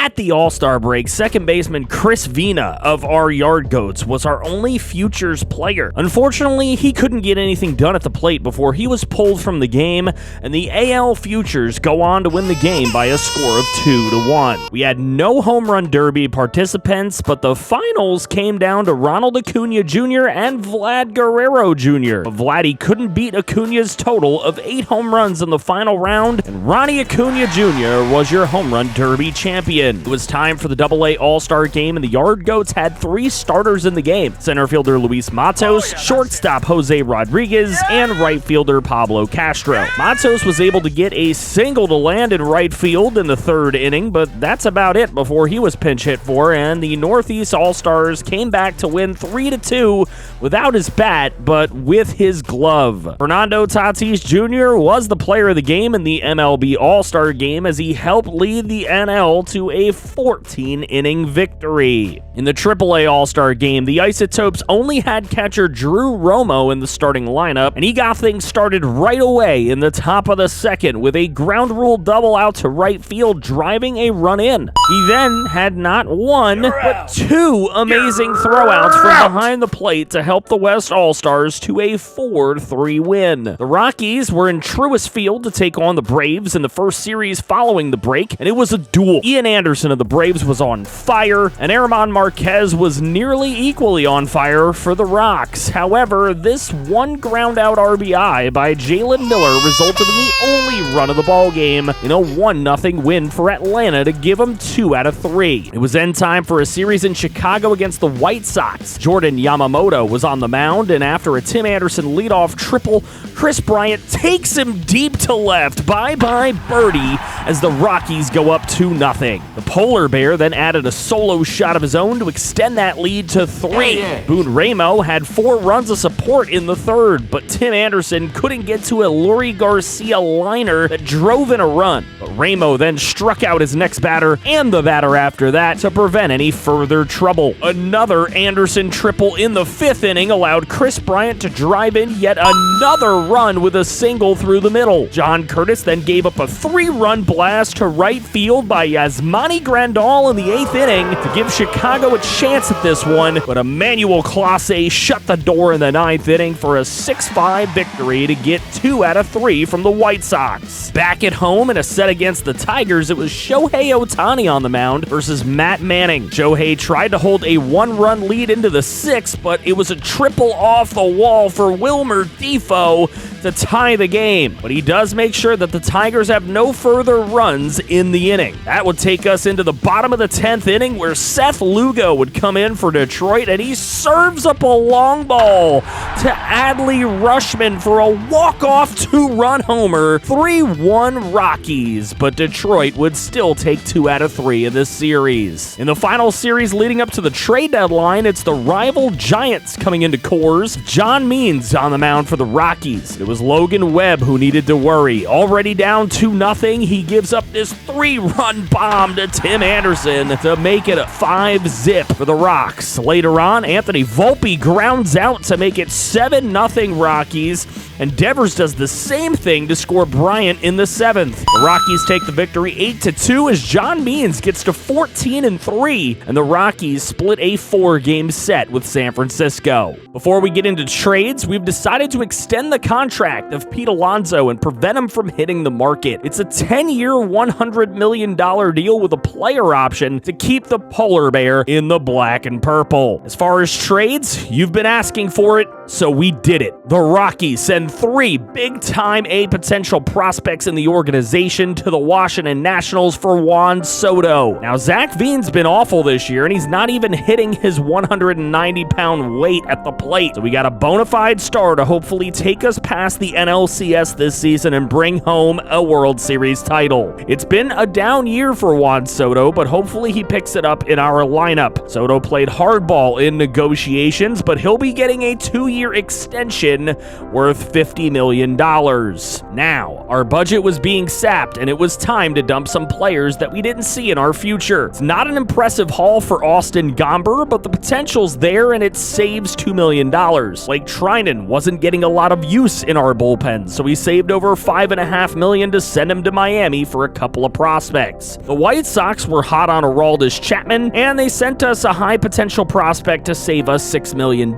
At the All-Star break, second baseman Chris Vina of our Yard Goats was our only futures player. Unfortunately, he couldn't get anything done at the plate before he was pulled from the game, and the AL futures go on to win the game by a score of 2-1. We had no home run derby participants, but the finals came down to Ronald Acuna Jr. and Vlad Guerrero Jr. Vladdy couldn't beat Acuna's total of 8 home runs in the final round, and Ronnie Acuna Jr. was your home run derby champion. It was time for the AA All-Star game, and the Yard Goats had 3 starters in the game: center fielder Luis Matos, shortstop Jose Rodriguez, and right fielder Pablo Castro. Matos was able to get a single to land in right field in the 3rd inning, but that's about it before he was pinch hit for, and the Northeast All-Stars came back to win 3-2 without his bat, but with his glove. Fernando Tatis Jr. was the player of the game in the MLB All-Star game as he helped lead the NL to a 14-inning victory. In the AAA All-Star game, the Isotopes only had catcher Drew Romo in the starting lineup, and he got things started right away in the top of the 2nd with a ground rule double out to right field, driving a run in. He then had not 1, but 2 amazing throwouts from behind the plate to help the West All-Stars to a 4-3 win. The Rockies were in Truist Field to take on the Braves in the first series following the break, and it was a duel. Ian Anderson of the Braves was on fire, and German Marquez was nearly equally on fire for the Rocks. However, this one ground-out RBI by Jalen Miller resulted in the only run of the ballgame in a 1-0 win for Atlanta to give them 2 out of 3. It was then time for a series in Chicago against the White Sox. Jordan Yamamoto was on the mound, and after a Tim Anderson leadoff triple, Chris Bryant takes him deep to left. Bye-bye birdie as the Rockies go up 2-0. The Polar Bear then added a solo shot of his own to extend that lead to 3. Boone Ramo had 4 runs of support in the 3rd, but Tim Anderson couldn't get to a Lurie Garcia liner that drove in a run. But Ramo then struck out his next batter and the batter after that to prevent any further trouble. Another Anderson triple in the 5th inning allowed Chris Bryant to drive in yet another run with a single through the middle. John Curtis then gave up a 3-run blast to right field by Yasmani Grandal in the 8th inning to give Chicago a chance at this one, but Emmanuel Clase shut the door in the 9th inning for a 6-5 victory to get 2 out of 3 from the White Sox. Back at home in a set against the Tigers, it was Shohei Ohtani on the mound versus Matt Manning. Shohei tried to hold a 1-run lead into the 6th, but it was a triple off the wall for Wilmer Defoe to tie the game. But he does make sure that the Tigers have no further runs in the inning. That would take us into the bottom of the 10th inning where Seth Lugo would come in for Detroit, and he serves up a long ball to Adley Rutschman for a walk-off 2-run homer. 3-1 Rockies, but Detroit would still take 2 out of 3 in this series. In the final series leading up to the trade deadline, it's the rival Giants coming into Coors. John Means on the mound for the Rockies. It was Logan Webb who needed to worry. Already down 2-0, he gives up this 3-run bomb to Tim Anderson to make it a 5-zip for the Rocks. Later on, Anthony Volpe grounds out to make it 7-0 Rockies, and Devers does the same thing to score Bryant in the 7th. The Rockies take the victory 8-2 as John Means gets to 14-3, and the Rockies split a 4-game set with San Francisco. Before we get into trades, we've decided to extend the contract of Pete Alonso and prevent him from hitting the market. It's a 10-year, $100 million deal with a player option to keep the Polar Bear in the black and purple. As far as trades, you've been asking for it, so we did it. The Rockies send 3 big-time A potential prospects in the organization to the Washington Nationals for Juan Soto. Now, Zach Veen's been awful this year, and he's not even hitting his 190-pound weight at the plate. So we got a bona fide star to hopefully take us past the NLCS this season and bring home a World Series title. It's been a down year for Juan Soto, but hopefully he picks it up in our lineup. Soto played hardball in negotiations, but he'll be getting a 2-year extension worth $50 million. Now, our budget was being sapped, and it was time to dump some players that we didn't see in our future. It's not an impressive haul for Austin Gomber, but the potential's there, and it saves $2 million. Blake Trinan wasn't getting a lot of use juice in our bullpen, so we saved over $5.5 million to send him to Miami for a couple of prospects. The White Sox were hot on Aroldis Chapman, and they sent us a high-potential prospect to save us $6 million.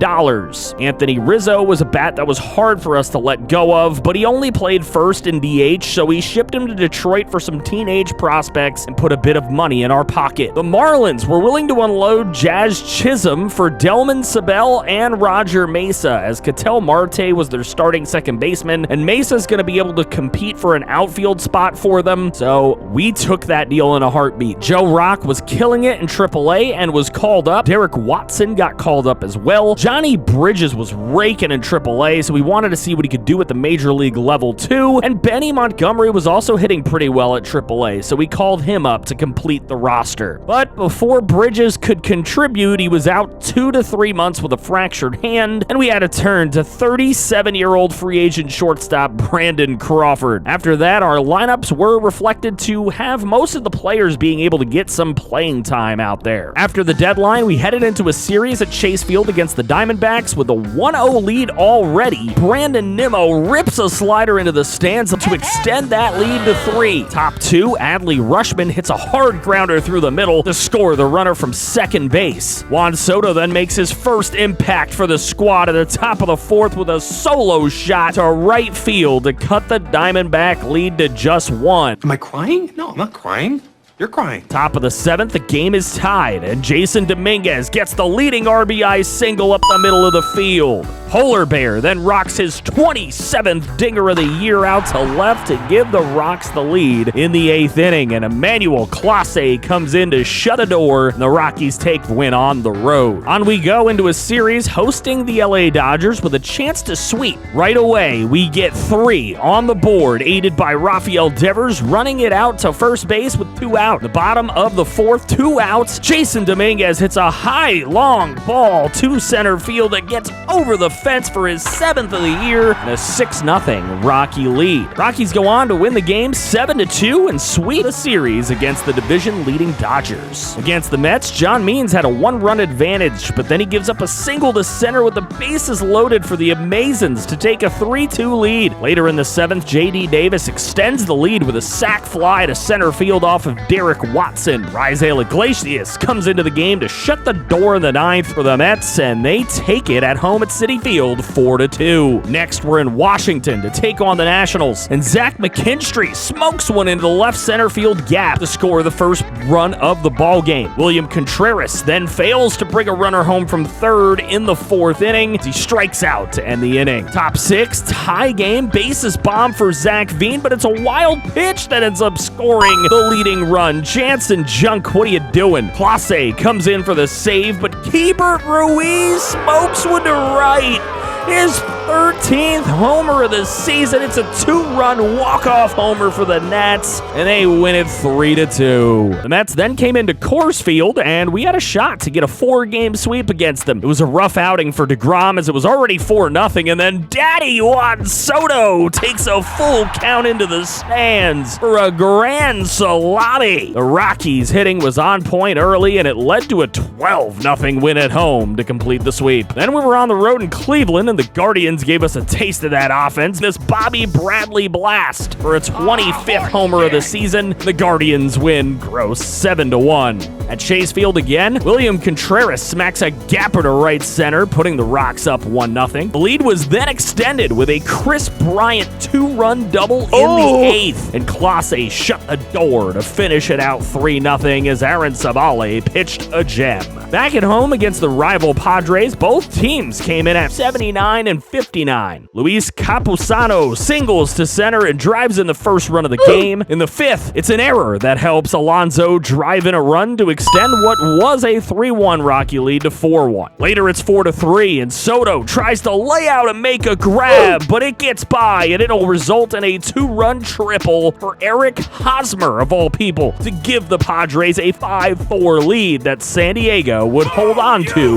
Anthony Rizzo was a bat that was hard for us to let go of, but he only played first in DH, so we shipped him to Detroit for some teenage prospects and put a bit of money in our pocket. The Marlins were willing to unload Jazz Chisholm for Delman Sabel and Roger Mesa, as Ketel Marte was their starting second baseman, and Mesa's going to be able to compete for an outfield spot for them, so we took that deal in a heartbeat. Joe Rock was killing it in AAA and was called up. Derek Watson got called up as well. Johnny Bridges was raking in AAA, so we wanted to see what he could do at the major league level too, and Benny Montgomery was also hitting pretty well at AAA, so we called him up to complete the roster. But before Bridges could contribute, he was out 2 to 3 months with a fractured hand, and we had to turn to 37-year-old free agent shortstop Brandon Crawford. After that, our lineups were reflected to have most of the players being able to get some playing time out there. After the deadline, we headed into a series at Chase Field against the Diamondbacks with a 1-0 lead already. Brandon Nimmo rips a slider into the stands to extend that lead to 3. Top 2, Adley Rutschman hits a hard grounder through the middle to score the runner from second base. Juan Soto then makes his first impact for the squad at the top of the 4th with a solo shot to right field to cut the Diamondback lead to just 1. Am I crying? No, I'm not crying. You're crying. Top of the 7th, the game is tied, and Jason Dominguez gets the leading RBI single up the middle of the field. Polar Bear then rocks his 27th dinger of the year out to left to give the Rocks the lead in the 8th inning, and Emmanuel Clase comes in to shut a door, and the Rockies take the win on the road. On we go into a series hosting the LA Dodgers with a chance to sweep. Right away, we get 3 on the board, aided by Rafael Devers running it out to first base with 2 out. The bottom of the 4th, 2 outs. Jason Dominguez hits a high, long ball to center field that gets over the fence for his 7th of the year and a 6-0 Rocky lead. Rockies go on to win the game 7-2 and sweep the series against the division-leading Dodgers. Against the Mets, John Means had a 1-run advantage, but then he gives up a single to center with the bases loaded for the Amazons to take a 3-2 lead. Later in the 7th, J.D. Davis extends the lead with a sac fly to center field off of Derek Watson. Raisel Iglesias comes into the game to shut the door in the 9th for the Mets, and they take it at home at Citi Field 4-2. Next, we're in Washington to take on the Nationals, and Zach McKinstry smokes one into the left center field gap to score the first run of the ball game. William Contreras then fails to bring a runner home from third in the 4th inning as he strikes out to end the inning. Top 6, tie game, bases bomb for Zach Veen, but it's a wild pitch that ends up scoring the leading run. Jansen Junk, what are you doing? Clase comes in for the save, but Keibert Ruiz smokes one to right. His 13th homer of the season. It's a 2-run walk-off homer for the Nats, and they win it 3-2. The Mets then came into Coors Field, and we had a shot to get a 4-game sweep against them. It was a rough outing for DeGrom as it was already 4-0, and then Daddy Juan Soto takes a full count into the stands for a grand salami. The Rockies hitting was on point early, and it led to a 12-0 win at home to complete the sweep. Then we were on the road in Cleveland, and the Guardians gave us a taste of that offense. This Bobby Bradley blast for a 25th homer of the season. The Guardians win gross 7-1. At Chase Field again, William Contreras smacks a gapper to right center, putting the Rocks up 1-0. The lead was then extended with a Chris Bryant 2-run double in the 8th, and Clase shut the door to finish it out 3-0 as Aaron Savale pitched a gem. Back at home against the rival Padres, both teams came in at 79 and 59. Luis Campusano singles to center and drives in the first run of the game. In the 5th, it's an error that helps Alonso drive in a run to extend what was a 3-1 Rocky lead to 4-1. Later, it's 4-3, and Soto tries to lay out and make a grab, but it gets by, and it'll result in a 2-run triple for Eric Hosmer, of all people, to give the Padres a 5-4 lead that San Diego would hold on to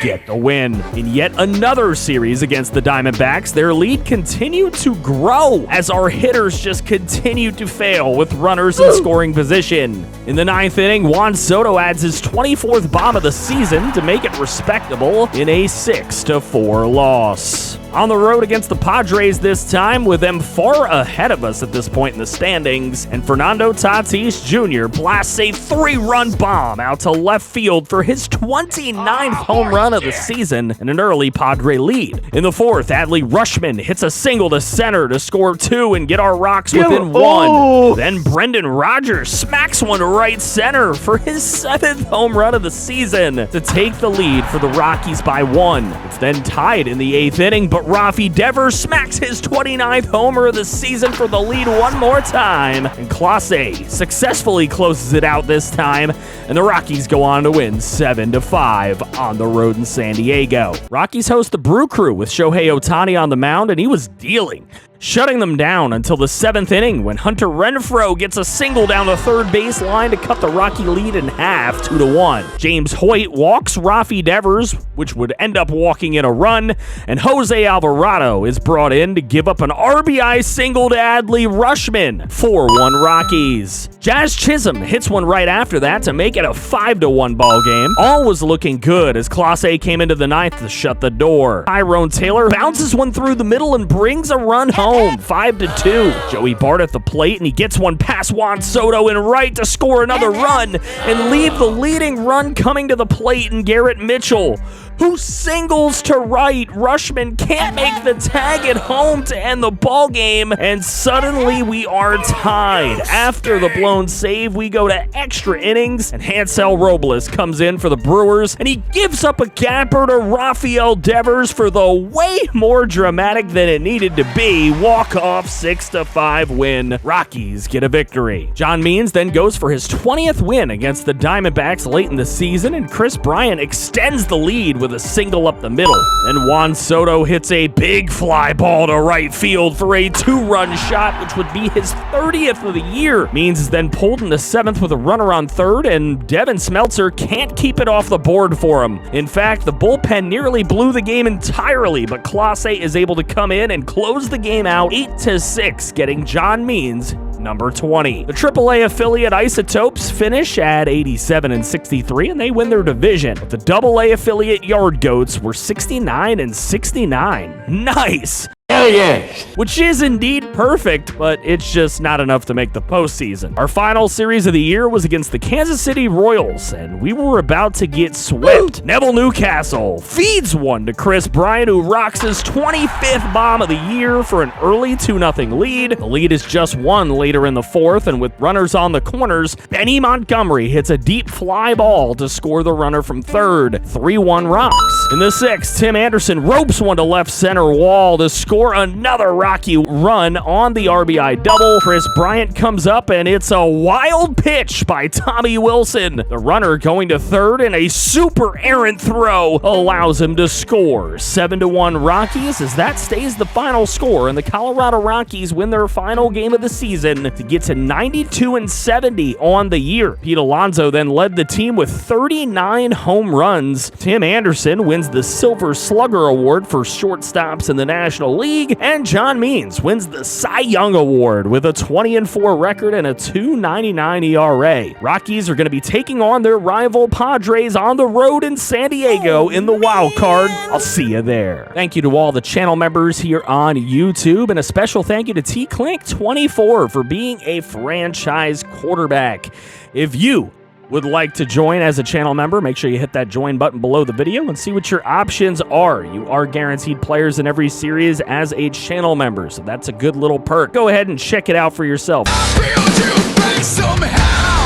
get the win. In yet another series against the Diamondbacks, their lead continued to grow as our hitters just continued to fail with runners in scoring position. In the 9th inning, Juan Soto adds his 24th bomb of the season to make it respectable in a 6-4 loss. On the road against the Padres this time, with them far ahead of us at this point in the standings, and Fernando Tatis Jr. blasts a 3-run bomb out to left field for his 29th home run of the season and an early Padre lead. In the fourth, Adley Rutschman hits a single to center to score 2 and get our Rocks within 1. Then Brendan Rodgers smacks one to right center for his 7th home run of the season to take the lead for the Rockies by 1. It's then tied in the 8th inning, but Rafi Devers smacks his 29th homer of the season for the lead one more time, and Clase successfully closes it out this time, and the Rockies go on to win 7-5 on the road in San Diego. Rockies host the Brew Crew with Shohei Ohtani on the mound, and he was dealing, shutting them down until the 7th inning when Hunter Renfroe gets a single down the third base line to cut the Rocky lead in half, 2-1. James Hoyt walks Rafi Devers, which would end up walking in a run, and Jose Alvarado is brought in to give up an RBI single to Adley Rutschman, 4-1 Rockies. Jazz Chisholm hits one right after that to make it a 5-1 ball game. All was looking good as Clase came into the 9th to shut the door. Tyrone Taylor bounces one through the middle and brings a run home, 5-2. Joey Bart at the plate, and he gets one past Juan Soto in right to score another run and leave the leading run coming to the plate in Garrett Mitchell, who singles to right. Rutschman can't make the tag at home to end the ball game, and suddenly we are tied. After the blown save, we go to extra innings, and Hansel Robles comes in for the Brewers, and he gives up a gapper to Rafael Devers for the way more dramatic than it needed to be walk-off 6-5 win. Rockies get a victory. John Means then goes for his 20th win against the Diamondbacks late in the season, and Chris Bryant extends the lead with a single up the middle. Then Juan Soto hits a big fly ball to right field for a 2-run shot, which would be his 30th of the year. Means is then pulled in the 7th with a runner on third, and Devin Smeltzer can't keep it off the board for him. In fact, the bullpen nearly blew the game entirely, but Clase is able to come in and close the game out 8-6, getting John Means number 20. The AAA affiliate Isotopes finish at 87-63, and they win their division. But the AA affiliate Yard Goats were 69-69. Nice! Hell yes! Which is indeed perfect, but it's just not enough to make the postseason. Our final series of the year was against the Kansas City Royals, and we were about to get swept. Neville Newcastle feeds one to Chris Bryant, who rocks his 25th bomb of the year for an early 2-0 lead. The lead is just one later in the 4th, and with runners on the corners, Benny Montgomery hits a deep fly ball to score the runner from third, 3-1 Rocks. In the 6th, Tim Anderson ropes one to left center wall to score another Rocky run on the RBI double. Chris Bryant comes up, and it's a wild pitch by Tommy Wilson. The runner going to third, and a super errant throw allows him to score. 7-1 Rockies, as that stays the final score, and the Colorado Rockies win their final game of the season to get to 92-70 on the year. Pete Alonso then led the team with 39 home runs. Tim Anderson wins the Silver Slugger Award for shortstops in the National League, and John Means wins the Cy Young Award with a 20-4 record and a 2.99 ERA. Rockies are going to be taking on their rival Padres on the road in San Diego in the wild card. I'll see you there. Thank you to all the channel members here on YouTube, and a special thank you to TClink24 for being a franchise quarterback. If you would like to join as a channel member, make sure you hit that join button below the video and see what your options are. You are guaranteed players in every series as a channel member, so that's a good little perk. Go ahead and check it out for yourself. I feel you somehow.